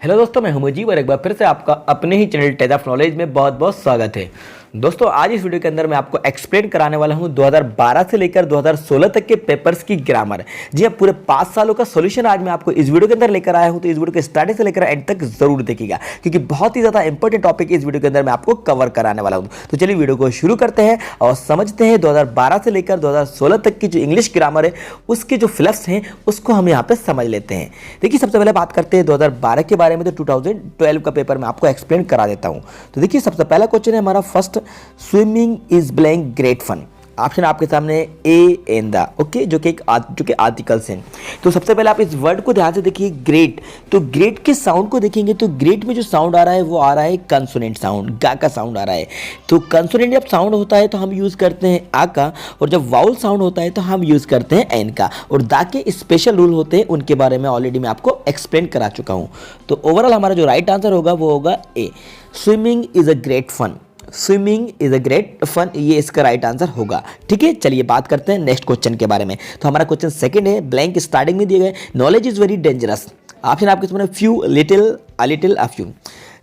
Hello दोस्तों, मैं हूं मुजीब और एक बार फिर से आपका अपने ही चैनल टेज ऑफ नॉलेज में बहुत बहुत स्वागत है। दोस्तों, आज इस वीडियो के अंदर मैं आपको एक्सप्लेन कराने वाला हूं 2012 से लेकर 2016 तक के पेपर्स की ग्रामर। जी हां, पूरे 5 सालों का सॉल्यूशन आज मैं आपको इस वीडियो के अंदर लेकर आया हूं, तो इस वीडियो के स्टार्टिंग से लेकर एंड तक जरूर देखिएगा क्योंकि बहुत ही ज्यादा इंपॉर्टेंट टॉपिक इस वीडियो के अंदर मैं आपको कवर कराने वाला हूं। तो चलिए वीडियो को शुरू करते हैं और समझते हैं 2012 से लेकर 2016 तक की जो इंग्लिश ग्रामर है उसके जो फ्लफ्स हैं उसको हम यहाँ पे समझ लेते हैं। देखिए, सबसे पहले बात करते हैं 2012 के बारे में। तो 2012 का पेपर मैं आपको एक्सप्लेन करा देता हूं। तो देखिए, सबसे पहला क्वेश्चन है हमारा first, swimming is blank great fun. Option आपके सामने ए एंड द, ओके, जो कि आर्टिकल्स हैं। तो सबसे पहले आप इस वर्ड को ध्यान से देखिए, ग्रेट। तो ग्रेट के साउंड को देखेंगे तो ग्रेट में जो साउंड आ रहा है वो आ रहा है कंसोनेंट साउंड, गा का साउंड आ रहा है। तो कंसोनेंट जब साउंड होता है तो हम यूज करते हैं आ का, और जब वाउल साउंड होता है तो हम यूज करते हैं एन का। और दा के स्पेशल रूल होते हैं, उनके बारे में ऑलरेडी मैं आपको एक्सप्लेन करा चुका हूं। तो ओवरऑल हमारा जो राइट आंसर होगा वो होगा A, swimming is a great fun. Swimming is a great fun, ये इसका राइट आंसर होगा। ठीक है, चलिए बात करते हैं नेक्स्ट क्वेश्चन के बारे में। तो हमारा क्वेश्चन सेकंड है, ब्लैंक स्टार्टिंग में दिए गए, knowledge is very dangerous. Option आपके सामने few, little, a little, a few.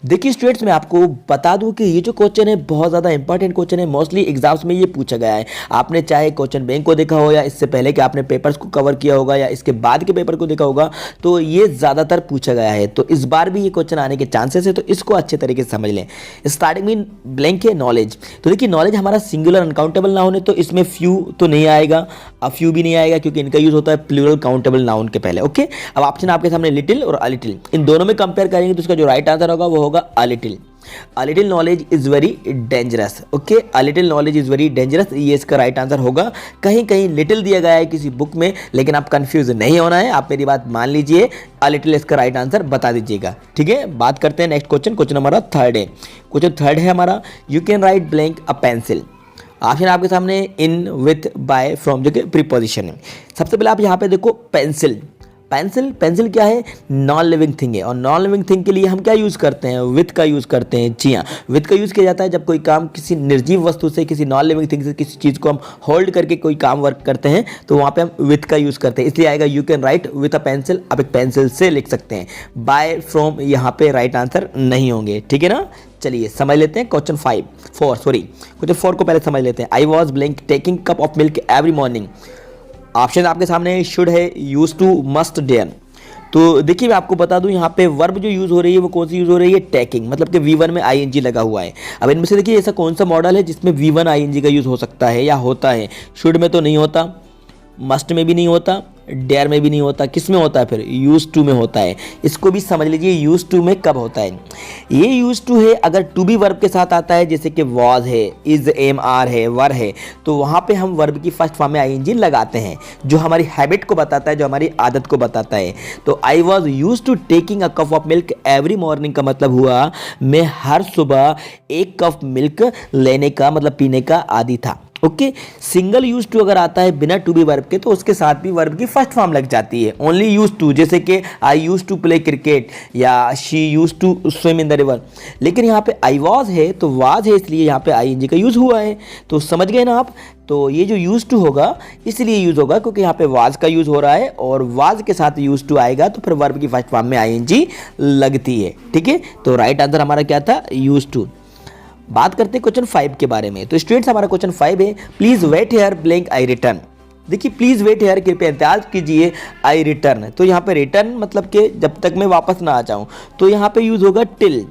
देखिए स्टूडेंट्स, मैं आपको बता दूं कि ये जो क्वेश्चन है बहुत ज़्यादा इंपॉर्टेंट क्वेश्चन है। मोस्टली एग्जाम्स में ये पूछा गया है। आपने चाहे क्वेश्चन बैंक को देखा हो या इससे पहले कि आपने पेपर्स को कवर किया होगा या इसके बाद के पेपर को देखा होगा, तो ये ज़्यादातर पूछा गया है। तो इस बार भी ये क्वेश्चन आने के चांसेस है, तो इसको अच्छे तरीके से समझ लें। स्टार्टिंग में ब्लैंक है नॉलेज। तो देखिए, नॉलेज हमारा सिंगुलर अनकाउंटेबल नाउन है, तो इसमें फ्यू तो नहीं आएगा, अ फ्यू भी नहीं आएगा क्योंकि इनका यूज होता है प्लूरल काउंटेबल नाउन के पहले। ओके, अब ऑप्शन आपके सामने लिटिल और अ लिटिल, इन दोनों में कंपेयर करेंगे तो इसका जो राइट आंसर होगा वो होगा a little. A little knowledge is very dangerous. Okay, a little knowledge is very dangerous, ये इसका राइट आंसर होगा। कहीं कहीं लिटिल दिया गया है किसी बुक में, लेकिन आप कंफ्यूज नहीं होना है, आप मेरी बात मान लीजिए, a little इसका राइट आंसर बता दीजिएगा। ठीक है, बात करते हैं नेक्स्ट क्वेश्चन। क्वेश्चन हमारा थर्ड है। क्वेश्चन थर्ड है हमारा, you can write blank a pencil. Option आपके सामने इन, विथ, बाय, फ्रॉम, जो कि प्रीपोजिशन है। सबसे पहले आप यहाँ पे देखो पेंसिल। पेंसिल, पेंसिल क्या है? नॉन लिविंग थिंग है, और नॉन लिविंग थिंग के लिए हम क्या यूज़ करते हैं? विथ का यूज़ करते हैं। जी हाँ, विथ का यूज़ किया जाता है जब कोई काम किसी निर्जीव वस्तु से, किसी नॉन लिविंग थिंग से, किसी चीज़ को हम होल्ड करके कोई काम वर्क करते हैं, तो वहाँ पे हम विथ का यूज़ करते हैं। इसलिए आएगा you can write with a pencil, आप एक पेंसिल से लिख सकते हैं। बाय, फ्रॉम यहाँ पे राइट आंसर नहीं होंगे। ठीक है ना, चलिए समझ लेते हैं क्वेश्चन क्वेश्चन 4 को पहले समझ लेते हैं। I was blank taking cup of milk every morning. Option आपके सामने शुड है, यूज टू, मस्ट, डेयर। तो देखिए, मैं आपको बता दूं यहाँ पे वर्ब जो यूज़ हो रही है वो कौन सी यूज़ हो रही है? टेकिंग, मतलब कि V1 में ING लगा हुआ है। अब इनमें से देखिए ऐसा कौन सा मॉडल है जिसमें V1 ING का यूज़ हो सकता है या होता है? शुड में तो नहीं होता, मस्ट में भी नहीं होता, डेयर में भी नहीं होता। किस में होता है फिर? यूज टू में होता है। इसको भी समझ लीजिए, यूज टू में कब होता है? ये यूज टू है अगर टू बी वर्ब के साथ आता है, जैसे कि वॉज है, इज, एम, आर है, वर है, तो वहाँ पे हम वर्ब की फर्स्ट फॉर्म में ING लगाते हैं, जो हमारी हैबिट को बताता है, जो हमारी आदत को बताता है। तो I was use to taking a cup of milk every morning का मतलब हुआ मैं हर सुबह एक कप मिल्क लेने का, मतलब पीने का आदी था। ओके, सिंगल यूज टू अगर आता है बिना टू बी वर्ब के, तो उसके साथ भी वर्ब की फर्स्ट फॉर्म लग जाती है, ओनली यूज टू, जैसे कि I use to play cricket या she use to swim in the river. लेकिन यहाँ पे आई वॉज है तो वाज है, इसलिए यहाँ पे ING का यूज हुआ है। तो समझ गए ना आप? तो ये जो यूज टू होगा इसलिए यूज होगा क्योंकि यहाँ पे वाज का यूज हो रहा है, और वाज के साथ यूज टू आएगा तो फिर वर्ब की फर्स्ट फॉर्म में ING लगती है। ठीक है, तो राइट आंसर हमारा क्या था? Use to. बात करते हैं क्वेश्चन 5 के बारे में। तो स्टूडेंट्स, हमारा क्वेश्चन 5 है, please wait here blank I return. देखिए, प्लीज वेट हियर, कृपया इंतजार कीजिए, आई रिटर्न। तो यहाँ पे रिटर्न मतलब कि जब तक मैं वापस ना आ जाऊँ, तो यहाँ पे यूज होगा टिल,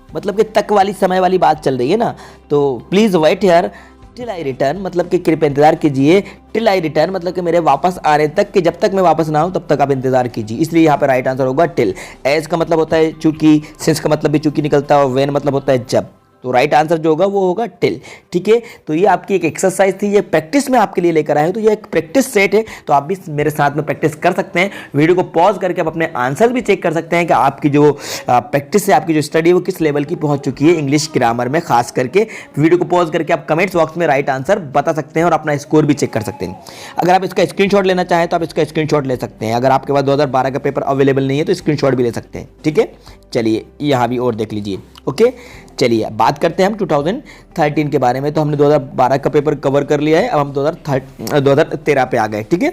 मतलब कि तक वाली, समय वाली बात चल रही है ना। तो please wait here till I return, मतलब कि कृपया इंतजार कीजिए, टिल आई रिटर्न मतलब कि मेरे वापस आने तक, कि जब तक मैं वापस ना आऊँ तब तक आप इंतजार कीजिए। इसलिए यहाँ पे राइट आंसर होगा टिल। एज का मतलब होता है चूंकि, सिंस का मतलब भी चूंकि निकलता है, और व्हेन मतलब होता है जब। तो राइट आंसर जो होगा वो होगा टिल। ठीक है, तो ये आपकी एक एक्सरसाइज थी, ये प्रैक्टिस में आपके लिए लेकर आए हैं। तो ये एक प्रैक्टिस सेट है, तो आप भी मेरे साथ में प्रैक्टिस कर सकते हैं। वीडियो को पॉज करके आप अपने आंसर भी चेक कर सकते हैं कि आपकी जो प्रैक्टिस है, आपकी जो स्टडी है वो किस लेवल की पहुंच चुकी है इंग्लिश ग्रामर में। खास करके वीडियो को पॉज करके आप कमेंट्स बॉक्स में राइट आंसर बता सकते हैं और अपना स्कोर भी चेक कर सकते हैं। अगर आप इसका स्क्रीनशॉट लेना चाहें तो आप इसका स्क्रीनशॉट ले सकते हैं। अगर आपके पास 2012 का पेपर अवेलेबल नहीं है तो स्क्रीनशॉट भी ले सकते हैं। ठीक है, चलिए यहाँ भी और देख लीजिए। ओके, चलिए बात करते हैं हम 2013 के बारे में। तो हमने 2012 का पेपर कवर कर लिया है, अब हम 2013 पे आ गए। ठीक है,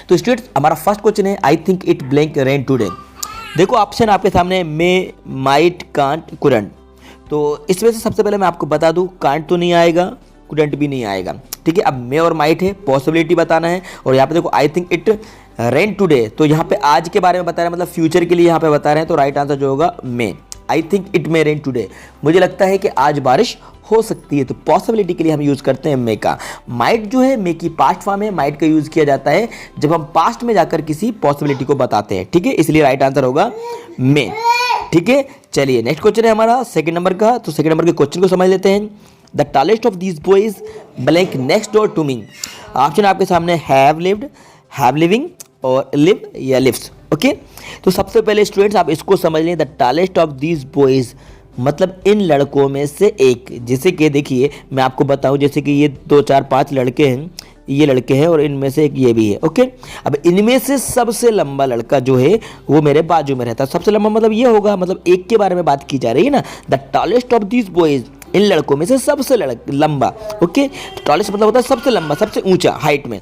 तो स्टूडेंट्स, हमारा फर्स्ट क्वेश्चन है, आई think it blank rain today. देखो ऑप्शन आपके सामने मे, माइट, कांट, कुडंट। तो इसमें से सबसे पहले मैं आपको बता दूं, कांट तो नहीं आएगा, कुडंट भी नहीं आएगा, ठीक है। अब मे और माइट है, पॉसिबिलिटी बताना है। और यहाँ पे देखो आई थिंक इट रेन टुडे, तो यहाँ पे आज के बारे में बता रहे हैं, मतलब फ्यूचर के लिए यहाँ पे बता रहे हैं। तो राइट आंसर जो होगा may, I think it may rain today, मुझे लगता है कि आज बारिश हो सकती है। तो पॉसिबिलिटी के लिए हम यूज़ करते हैं मे का। माइट जो है मे की पास्ट फॉर्म है, माइट का यूज़ किया जाता है जब हम पास्ट में जाकर किसी पॉसिबिलिटी को बताते हैं, ठीक है। इसलिए राइट आंसर होगा मे, ठीक है। चलिए नेक्स्ट क्वेश्चन है हमारा सेकंड नंबर का। तो सेकंड नंबर के क्वेश्चन को समझ लेते हैं। The tallest of these boys blank next door to me. Option आपके सामने हैव लिव्ड, हैव लिविंग और लिव या लिव्स, ओके। तो सबसे पहले स्टूडेंट्स आप इसको समझ लें, the tallest of these boys मतलब इन लड़कों में से एक। जैसे कि देखिए मैं आपको बताऊं, जैसे कि ये 2 4 5 लड़के हैं, ये लड़के हैं और इनमें से एक ये भी है, ओके। अब इनमें से सबसे लंबा लड़का जो है वो मेरे बाजू में रहता है। सबसे लंबा मतलब ये होगा, मतलब एक के बारे में बात की जा रही है ना। The tallest of these boys, इन लड़कों में से सबसे लंबा, ओके। टॉलेस्ट मतलब होता है सबसे लंबा, सबसे ऊंचा हाइट में।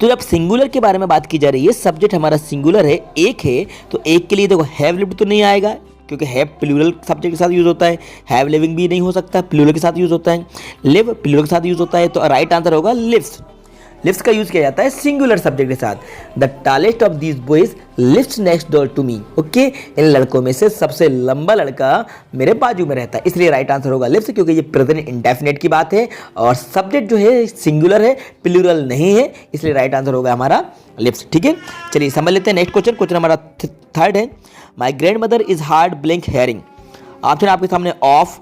तो जब सिंगुलर के बारे में बात की जा रही है, सब्जेक्ट हमारा सिंगुलर है, एक है, तो एक के लिए देखो हैव लिव्ड तो नहीं आएगा क्योंकि हैव प्लूरल सब्जेक्ट के साथ यूज होता है। हैव लिविंग भी नहीं हो सकता, प्लूरल के साथ यूज होता है। लिव प्लूरल के साथ यूज होता है। तो राइट आंसर होगा लिव्स। लिव्स का यूज किया जाता है सिंगुलर सब्जेक्ट के साथ। The tallest of these boys lives next door to me, okay. इन लड़कों में से सबसे लंबा लड़का मेरे बाजू में रहता है, इसलिए राइट आंसर होगा लिव्स, क्योंकि ये प्रेजेंट इंडेफिनिट की बात है और सब्जेक्ट जो है सिंगुलर है, प्लूरल नहीं है, इसलिए राइट आंसर होगा हमारा लिव्स, ठीक है। चलिए समझ लेते हैं नेक्स्ट क्वेश्चन। क्वेश्चन हमारा थर्ड है, माई grandmother is hard blank hearing. Option आपके सामने ऑफ,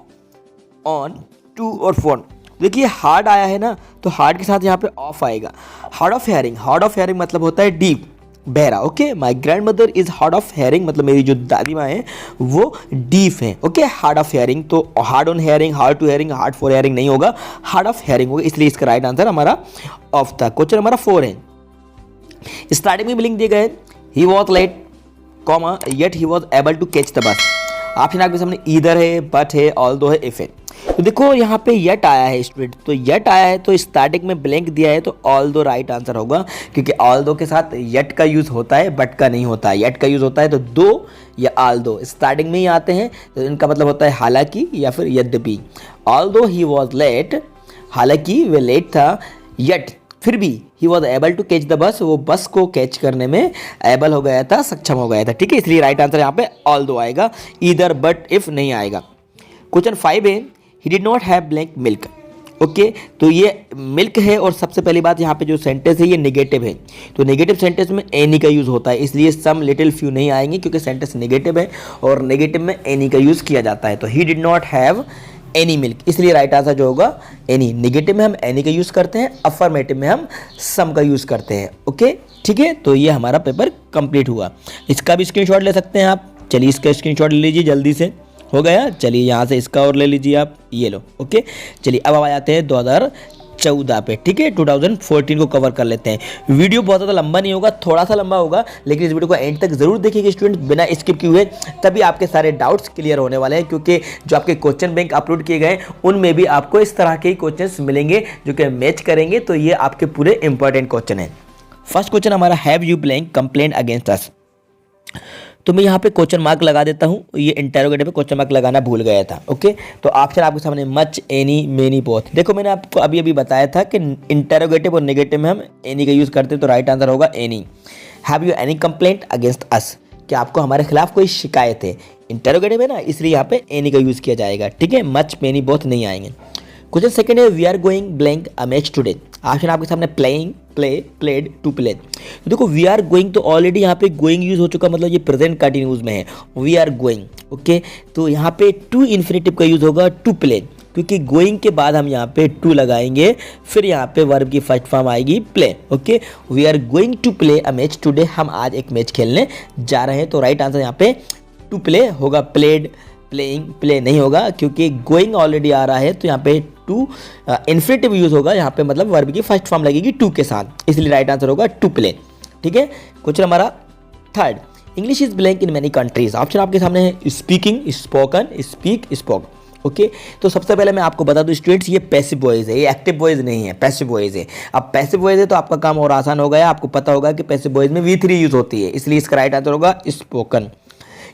ऑन, टू और फोन। देखिए हार्ड आया है ना, तो हार्ड के साथ यहाँ पे ऑफ आएगा। Hard of hearing, hard of hearing मतलब होता है डीप, बहरा, okay. My grandmother is hard of hearing मतलब मेरी जो दादी माँ है वो डीप है, ओके। हार्ड ऑफ हेयरिंग, तो hard on hearing, hard to hearing, hard for hearing नहीं होगा, हार्ड ऑफ हेयरिंग होगा, इसलिए इसका राइट आंसर हमारा ऑफ था। क्वेश्चन हमारा 4 है। स्टार्टिंग में लिंक दिए गए, he was late, comma, yet he was able to catch the bus. Option आपके सामने ईदर है, बट है, ऑल्दो है, इफ है। तो देखो यहाँ पे येट आया है स्टूडेंट, तो येट आया है तो स्टार्टिंग में ब्लैंक दिया है, तो ऑल्दो राइट आंसर होगा, क्योंकि ऑल्दो के साथ येट का यूज होता है, बट का नहीं होता है। येट का यूज होता है तो दो या ऑल्दो स्टार्टिंग में ही आते हैं, तो इनका मतलब होता है हालांकि या फिर यद्यपि। ऑल्दो ही वॉज लेट, हालांकि वे लेट था, येट फिर भी he was able to catch the bus, वो बस को कैच करने में एबल हो गया था, सक्षम हो गया था, ठीक है। इसलिए राइट आंसर यहाँ पे ऑल्दो आएगा, ईदर बट इफ नहीं आएगा। क्वेश्चन 5 है, he did not have blank milk, okay. तो ये मिल्क है और सबसे पहली बात यहाँ पे जो सेंटेंस है ये नेगेटिव है, तो नेगेटिव सेंटेंस में एनी का यूज़ होता है, इसलिए सम लिटिल फ्यू नहीं आएंगे क्योंकि सेंटेंस नेगेटिव है और नेगेटिव में एनी का यूज़ किया जाता है। तो he did not have any milk, इसलिए राइट आंसर जो होगा एनी। नेगेटिव में हम एनी का यूज़ करते हैं, अफर्मेटिव में हम सम का यूज़ करते हैं, ओके, ठीक है। तो ये हमारा पेपर कंप्लीट हुआ। इसका भी स्क्रीनशॉट ले सकते हैं आप। चलिए इसका स्क्रीनशॉट ले लीजिए, जल्दी से हो गया। चलिए यहाँ से इसका और ले लीजिए आप, ये लो, ओके। चलिए अब आ जाते हैं 2014 पे, ठीक है। 2014 को कवर कर लेते हैं। वीडियो बहुत ज़्यादा लंबा नहीं होगा, थोड़ा सा लंबा होगा, लेकिन इस वीडियो को एंड तक जरूर देखिएगा स्टूडेंट, बिना स्किप किए हुए, तभी आपके सारे डाउट्स क्लियर होने वाले हैं। क्योंकि जो आपके क्वेश्चन बैंक अपलोड किए गए उनमें भी आपको इस तरह के ही क्वेश्चंस मिलेंगे जो कि मैच करेंगे, तो ये आपके पूरे इंपॉर्टेंट क्वेश्चन हैं। फर्स्ट क्वेश्चन हमारा, have you blank complaint against us. तो मैं यहाँ पे क्वेश्चन मार्क लगा देता हूँ, ये इंटरोगेटिव पे क्वेश्चन मार्क लगाना भूल गया था, ओके। तो ऑप्शन आपके सामने मच, एनी, मेनी, बोथ। देखो मैंने आपको अभी अभी बताया था कि इंटरोगेटिव और नेगेटिव में हम एनी का यूज़ करते हैं, तो राइट आंसर होगा any. Have you any complaint against us, क्या आपको हमारे खिलाफ कोई शिकायत है? इंटरोगेटिव है ना, इसलिए यहाँ पे एनी का यूज़ किया जाएगा, ठीक है। मच, मेनी, बोथ नहीं आएंगे। क्वेश्चन सेकंड है, we are going blank a match today. Option आपके सामने playing, play, played, to play. तो देखो वी आर गोइंग, तो ऑलरेडी यहाँ पे गोइंग यूज हो चुका, मतलब ये प्रेजेंट कंटिन्यूज में है, वी आर गोइंग, ओके। तो यहाँ पे टू इन्फिनेटिव का यूज होगा टू प्ले, क्योंकि गोइंग के बाद हम यहाँ पे टू लगाएंगे, फिर यहाँ पे वर्ब की फर्स्ट फॉर्म आएगी play, okay. We are going to play a match today, हम आज एक मैच खेलने जा रहे हैं। तो राइट आंसर यहाँ पे टू प्ले होगा, प्लेड, प्लेइंग, प्ले नहीं होगा, क्योंकि गोइंग ऑलरेडी आ रहा है, तो यहाँ पे टू इन्फिनेटिव यूज होगा, यहाँ पे मतलब वर्ब की फर्स्ट फॉर्म लगेगी टू के साथ, इसलिए राइट आंसर होगा टू प्ले, ठीक है। क्वेश्चन हमारा third, English is blank in many countries. Option आपके सामने है speaking, spoken, speak, spoke, okay तो सबसे पहले मैं आपको बता दूं स्टूडेंट्स, ये पैसिव वॉइस है, ये एक्टिव वॉइस नहीं है, पैसिव वॉइस है। अब पैसिव वॉइस है तो आपका काम और आसान हो गया, आपको पता होगा कि पैसिव वॉइस में V3 यूज होती है, इसलिए इसका राइट आंसर होगा spoken.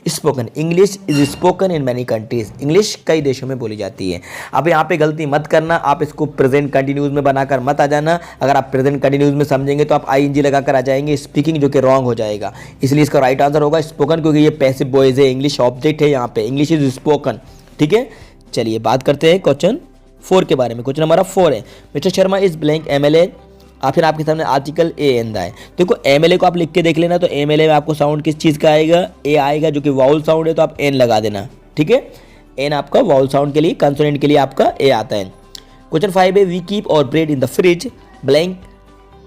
Spoken, English is spoken in many countries, English कई देशों में बोली जाती है। अब यहाँ पे गलती मत करना, आप इसको प्रेजेंट कंटिन्यूज में बनाकर मत आ जाना। अगर आप प्रेजेंट कंटिन्यूज में समझेंगे तो आप ING लगाकर आ जाएंगे स्पीकिंग, जो कि रॉन्ग हो जाएगा। इसलिए इसका राइट आंसर होगा स्पोकन, क्योंकि ये पैसिव वॉइस है, इंग्लिश ऑब्जेक्ट है, यहाँ पे इंग्लिश इज स्पोकन। ठीक है, चलिए बात करते हैं क्वेश्चन 4 के बारे में। क्वेश्चन हमारा 4 है, mister Sharma is blank MLA। फिर आपके सामने आर्टिकल A एंदा है। देखो MLA को आप लिख के देख लेना, तो MLA में आपको साउंड किस चीज़ का आएगा, A आएगा, जो कि वाउल साउंड है, तो आप N लगा देना। ठीक है, N आपका वाउल साउंड के लिए, कंसोनेंट के लिए आपका A आता है। क्वेश्चन 5 है, वी कीप और bread in the fridge blank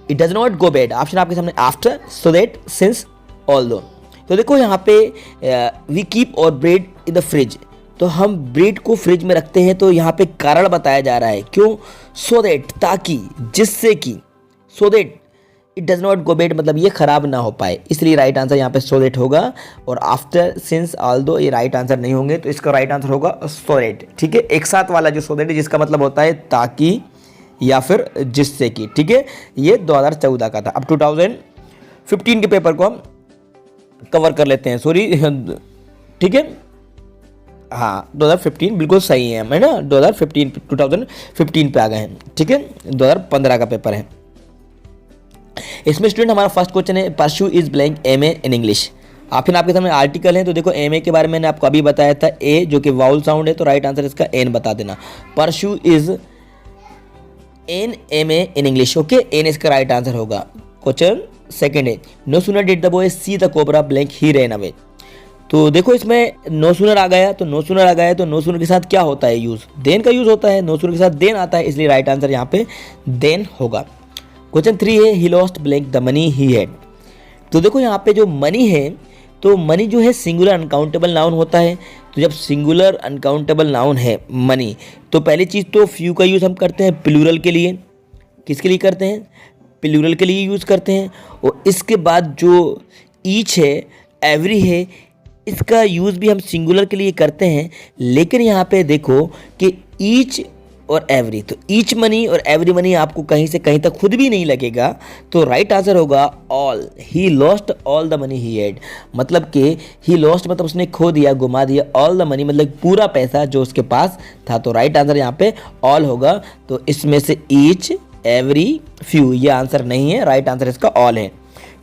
it does not go bad. Option आपके सामने after, so that, since, although. तो देखो यहाँ पे वी कीप और ब्रेड इन द फ्रिज, तो हम ब्रेड को फ्रिज में रखते हैं, तो यहाँ पे कारण बताया जा रहा है, क्यों, सो दैट, ताकि, जिससे कि, so that it does not go bad मतलब ये खराब ना हो पाए, इसलिए राइट आंसर यहाँ पे सो दैट होगा। और आफ्टर, सिंस, ऑल्दो ये राइट आंसर नहीं होंगे, तो इसका राइट आंसर होगा सो दैट। ठीक है, एक साथ वाला जो सो दैट है, जिसका मतलब होता है ताकि या फिर जिससे कि। ठीक है, ये 2014 का था। अब 2015 के पेपर को हम कवर कर लेते हैं, सॉरी। ठीक है, हाँ 2015 बिल्कुल सही है, हम है ना 2015 पे आ गए हैं। ठीक है, 2015 का पेपर है। इसमें स्टूडेंट हमारा फर्स्ट क्वेश्चन है, pursue is blank MA in English. फिर आपके सामने आर्टिकल है, तो देखो MA के बारे में मैंने आपको अभी बताया था, A जो कि वाउल साउंड है, तो राइट आंसर इसका N बता देना। Pursue is N MA in English. Okay, N इसका राइट आंसर होगा। क्वेश्चन सेकंड है, no sooner did the boy see the cobra blank he ran away. तो देखो इसमें नो सूनर आ गया, तो नो सूनर आ गया, तो नो सूनर के साथ क्या होता है यूज, देन का यूज होता है, नो सूनर के साथ देन आता है, इसलिए राइट आंसर यहाँ पे देन होगा। क्वेश्चन 3 है, he lost blank the money he had. तो देखो यहाँ पे जो मनी है, तो मनी जो है सिंगुलर अनकाउंटेबल नाउन होता है। तो जब सिंगुलर अनकाउंटेबल नाउन है मनी, तो पहली चीज़ तो फ्यू का यूज़ हम करते हैं प्लूरल के लिए। किसके लिए करते हैं, प्लूरल के लिए यूज़ करते हैं। और इसके बाद जो ईच है, एवरी है, इसका यूज़ भी हम सिंगुलर के लिए करते हैं। लेकिन यहाँ पे देखो कि ईच और एवरी, तो ईच मनी और एवरी मनी आपको कहीं से कहीं तक खुद भी नहीं लगेगा, तो राइट आंसर होगा all. He lost all the money he had, मतलब कि ही लॉस्ट मतलब उसने खो दिया, गुमा दिया, ऑल द मनी मतलब पूरा पैसा जो उसके पास था, तो राइट आंसर यहाँ पे ऑल होगा। तो इसमें से ईच, एवरी, फ्यू ये आंसर नहीं है, राइट आंसर इसका ऑल है।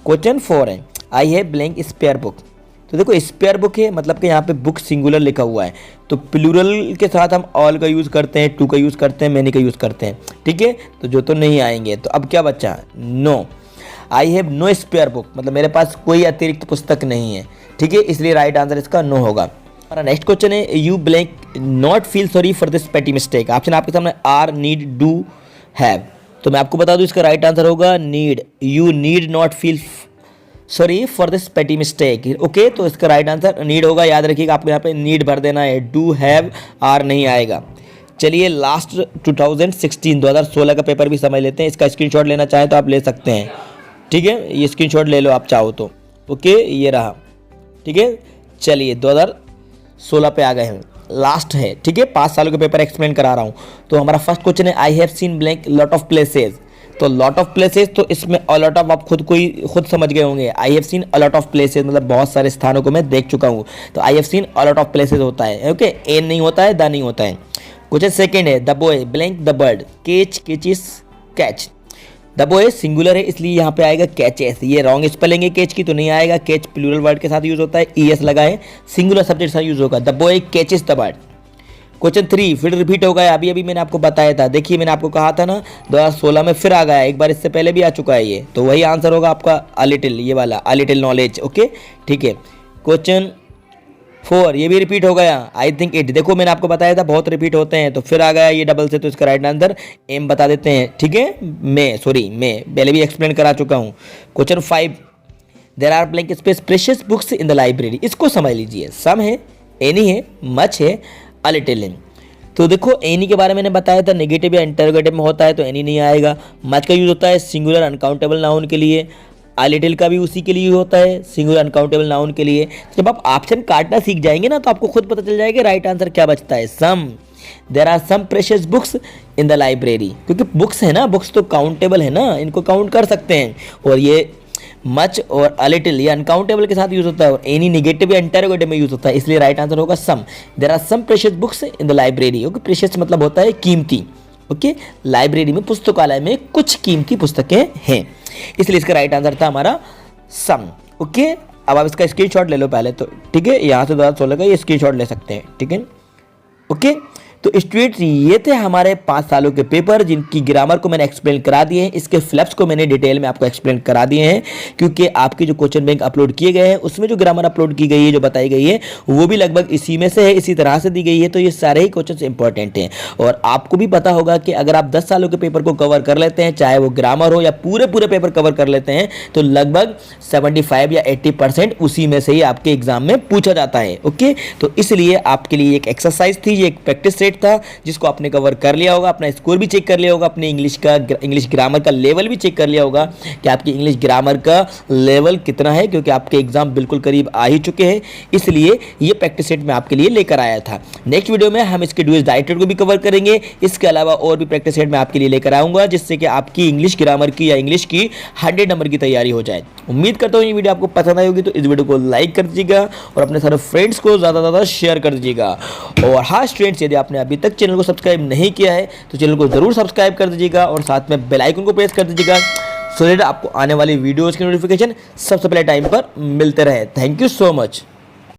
क्वेश्चन 4 है, I have blank spare book. तो देखो स्पेयर बुक है, मतलब कि यहाँ पे बुक सिंगुलर लिखा हुआ है, तो प्लूरल के साथ हम ऑल का यूज़ करते हैं, टू का यूज़ करते हैं, मैनी का यूज़ करते हैं। ठीक है, तो जो तो नहीं आएंगे, तो अब क्या बचा, no. I have no spare book मतलब मेरे पास कोई अतिरिक्त पुस्तक नहीं है। ठीक है, इसलिए राइट आंसर इसका नो होगा। हमारा नेक्स्ट क्वेश्चन है, you blank not feel sorry for this पेटी मिस्टेक। ऑप्शन आपके सामने आर, नीड, डू, हैव। तो मैं आपको बता दूं इसका राइट आंसर होगा need. You need not feel sorry for this पेटी मिस्टेक। ओके, तो इसका राइट आंसर नीड होगा, याद रखिएगा आपको यहाँ पे नीड भर देना है, डू, हैव, आर नहीं आएगा। चलिए लास्ट 2016 का पेपर भी समझ लेते हैं। इसका स्क्रीनशॉट लेना चाहें तो आप ले सकते हैं। ठीक है, ये स्क्रीनशॉट ले लो आप चाहो तो। ओके, ये रहा। ठीक है, चलिए 2016 पे आ गए हैं, लास्ट है। ठीक है, 5 सालों के पेपर एक्सप्लेन करा रहा हूँ। तो हमारा फर्स्ट क्वेश्चन है, I have seen blank lot of places. तो लॉट ऑफ प्लेसेस, तो इसमें अ लॉट ऑफ आप खुद समझ गए होंगे। I have seen a lot of places मतलब बहुत सारे स्थानों को मैं देख चुका हूँ, तो I have seen a lot of places होता है। ओके, एन नहीं होता है, द नहीं होता है। क्वेश्चन सेकंड है, the boy blank the bird केच, केचिस, कैच। द बॉय सिंगुलर है, इसलिए यहाँ पे आएगा कैचेस। ये रॉन्ग स्पेलिंग है केच की, तो नहीं आएगा। कैच प्लूरल वर्ड के साथ यूज होता है, ईएस लगाए, सिंगुलर सब्जेक्ट के साथ यूज होगा। The boy catches the bird. Question 3 फिर रिपीट हो गया, अभी मैंने आपको बताया था। देखिए मैंने आपको कहा था ना 2016 में फिर आ गया, एक बार इससे पहले भी आ चुका है ये, तो वही आंसर होगा आपका अ लिटिल, ये वाला अ लिटिल नॉलेज। ओके, ठीक है। क्वेश्चन 4 ये भी रिपीट हो गया, आई थिंक इट। देखो मैंने आपको बताया था बहुत रिपीट होते हैं, तो फिर आ गया ये डबल से, तो इसका राइट आंसर एम बता देते हैं। ठीक है, मैं पहले भी एक्सप्लेन करा चुका हूँ। Question 5 there are blank space precious books in the library. इसको समझ लीजिए, सम है, एनी है, मच है, अ लिटिल है। तो देखो एनी के बारे में मैंने बताया था, नेगेटिव या इंटरोगेटिव में होता है तो एनी नहीं आएगा। मच का यूज होता है सिंगुलर अनकाउंटेबल नाउन के लिए, अ लिटिल का भी उसी के लिए होता है, सिंगुलर अनकाउंटेबल नाउन के लिए। जब आप ऑप्शन काटना सीख जाएंगे ना, तो आपको खुद पता चल जाएगा राइट आंसर क्या बचता है। Some, there are some precious books in the library, क्योंकि बुक्स है ना, बुक्स तो काउंटेबल है ना, इनको काउंट कर सकते हैं। और ये मच और अ लिटिल ये अनकाउंटेबल के साथ यूज होता है, और एनी नेगेटिव या इंटरोगेटिव में यूज होता है, इसलिए राइट आंसर होगा some. There are some precious books in the library. Okay, precious मतलब होता है कीमती। ओके, लाइब्रेरी में, पुस्तकालय में कुछ कीमती पुस्तकें हैं, इसलिए इसका राइट आंसर था हमारा सम। ओके, अब आप इसका स्क्रीनशॉट ले लो पहले तो, ठीक है, यहाँ से 2016 का ये स्क्रीनशॉट ले सकते हैं, ठीक है। ओके, तो स्टूडेंट्स ये थे हमारे 5 सालों के पेपर, जिनकी ग्रामर को मैंने एक्सप्लेन करा दिए हैं। इसके फ्लैप्स को मैंने डिटेल में आपको एक्सप्लेन करा दिए हैं, क्योंकि आपके जो क्वेश्चन बैंक अपलोड किए गए हैं उसमें जो ग्रामर अपलोड की गई है, जो बताई गई है, वो भी लगभग इसी में से है, इसी तरह से दी गई है। तो ये सारे ही क्वेश्चन इंपॉर्टेंट हैं, और आपको भी पता होगा कि अगर आप 10 सालों के पेपर को कवर कर लेते हैं, चाहे वो ग्रामर हो या पूरे पेपर कवर कर लेते हैं, तो लगभग 75 या 80% उसी में से ही आपके एग्जाम में पूछा जाता है। ओके, तो इसलिए आपके लिए एक एक्सरसाइज थी, ये एक प्रैक्टिस सेट था, जिसको आपने कवर कर लिया होगा, अपना स्कोर भी चेक कर लिया होगा, अपने इंग्लिश ग्रामर का लेवल भी चेक कर लिया होगा कि आपकी इंग्लिश ग्रामर का लेवल कितना है, क्योंकि आपके एग्जाम बिल्कुल करीब आ ही चुके हैं। इसलिए ये प्रैक्टिस सेट मैं आपके लिए लेकर आया था। नेक्स्ट वीडियो में हम इसके ड्यूज डाइटेड को भी कवर करेंगे, इसके अलावा और भी प्रैक्टिस सेट मैं आपके लिए लेकर आऊंगा, जिससे कि आपकी इंग्लिश ग्रामर की या इंग्लिश की 100 नंबर की तैयारी हो जाए। उम्मीद करता हूँ ये वीडियो आपको पसंद आई होगी, तो इस वीडियो को लाइक कर दीजिएगा और अपने सारे फ्रेंड्स को ज़्यादा से ज़्यादा शेयर कर दीजिएगा। और हाँ स्टूडेंट्स, यदि आपने अभी तक चैनल को सब्सक्राइब नहीं किया है तो चैनल को जरूर सब्सक्राइब कर दीजिएगा, और साथ में बेल आइकन को प्रेस कर दीजिएगा, सो दैट आपको आने वाली वीडियोज़ की नोटिफिकेशन सबसे पहले टाइम पर मिलते रहे। Thank you so much.